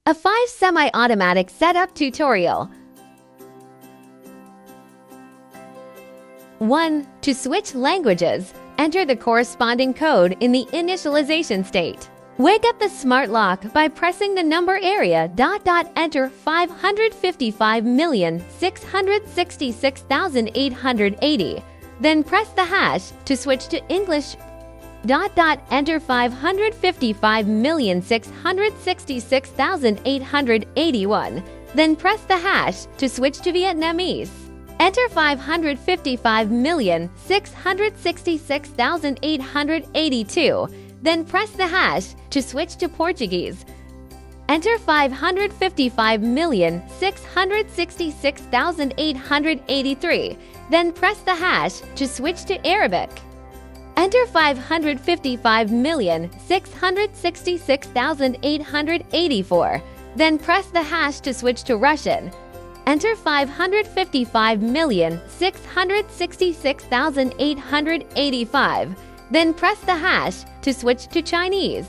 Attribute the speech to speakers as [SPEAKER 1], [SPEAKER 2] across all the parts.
[SPEAKER 1] A 5 semi-automatic setup tutorial. 1. To switch languages, enter the corresponding code in the initialization state. Wake up the smart lock by pressing the number area ... enter 555,666,880. Then press the hash to switch to English. ... enter 555,666,881. Then press the hash to switch to Vietnamese. Enter 555,666,882. Then press the hash to switch to Portuguese. Enter 555,666,883. Then press the hash to switch to Arabic. Enter 555,666,884. Then press the hash to switch to Russian. Enter 555,666,885. Then press the hash to switch to Chinese.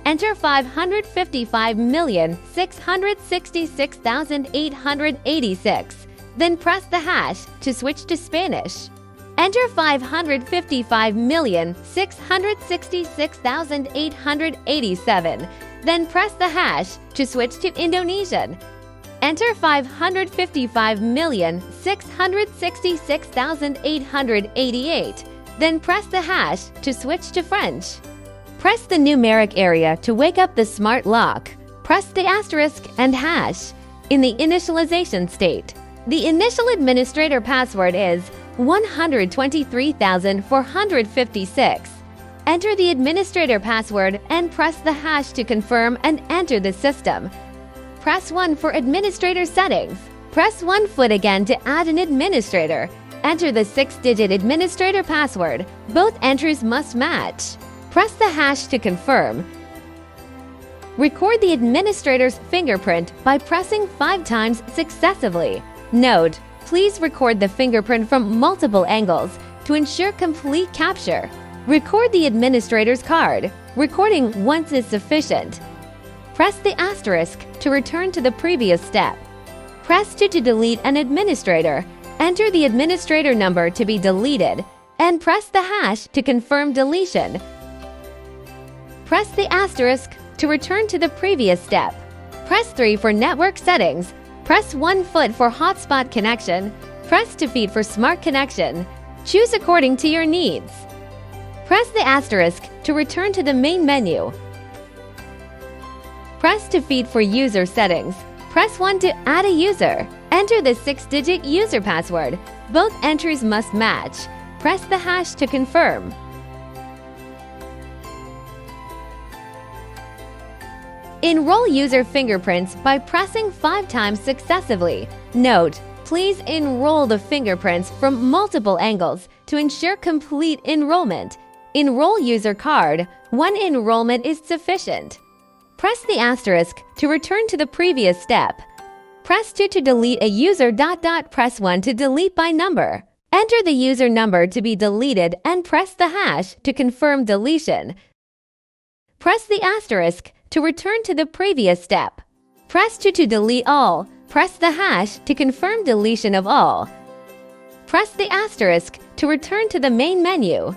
[SPEAKER 1] Enter 555,666,886. Then press the hash to switch to Spanish. Enter 555,666,887. Then press the hash to switch to Indonesian. Enter 555,666,888. Then press the hash to switch to French. Press the numeric area to wake up the smart lock. Press the asterisk and hash. In the initialization state, the initial administrator password is 123,456. Enter the administrator password and press the hash to confirm and enter the system. Press 1 for administrator settings. Press 1 foot again to add an administrator. Enter the 6-digit administrator password. Both entries must match. Press the hash to confirm. Record the administrator's fingerprint by pressing 5 times successively. Note: please record the fingerprint from multiple angles to ensure complete capture. Record the administrator's card. Recording once is sufficient. Press the asterisk to return to the previous step. Press 2 to delete an administrator. Enter the administrator number to be deleted, and press the hash to confirm deletion. Press the asterisk to return to the previous step. Press 3 for network settings. Press 1 foot for hotspot connection. Press 2 feet for smart connection. Choose according to your needs. Press the asterisk to return to the main menu. Press 2 feet for user settings. Press 1 to add a user. Enter the 6-digit user password. Both entries must match. Press the hash to confirm. Enroll user fingerprints by pressing 5 times successively. Note: please enroll the fingerprints from multiple angles to ensure complete enrollment. Enroll user card. 1 enrollment is sufficient. Press the asterisk to return to the previous step. Press 2 to delete a user. Press 1 to delete by number. Enter the user number to be deleted and press the hash to confirm deletion. Press the asterisk to return to the previous step. Press 2 to delete all. Press the hash to confirm deletion of all. Press the asterisk to return to the main menu.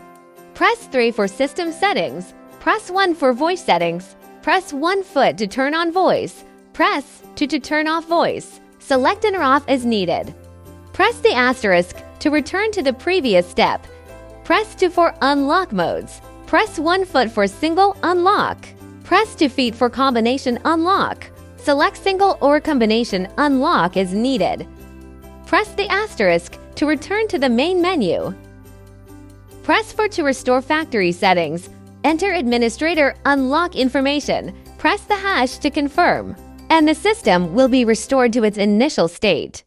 [SPEAKER 1] Press 3 for system settings. Press 1 for voice settings. Press 1 foot to turn on voice. Press 2 to turn off voice. Select on or off as needed. Press the asterisk to return to the previous step. Press 2 for unlock modes. Press 1 foot for single unlock. Press 2 feet for combination unlock. Select single or combination unlock as needed. Press the asterisk to return to the main menu. Press 4 to restore factory settings. Enter administrator unlock information. Press the hash to confirm, and the system will be restored to its initial state.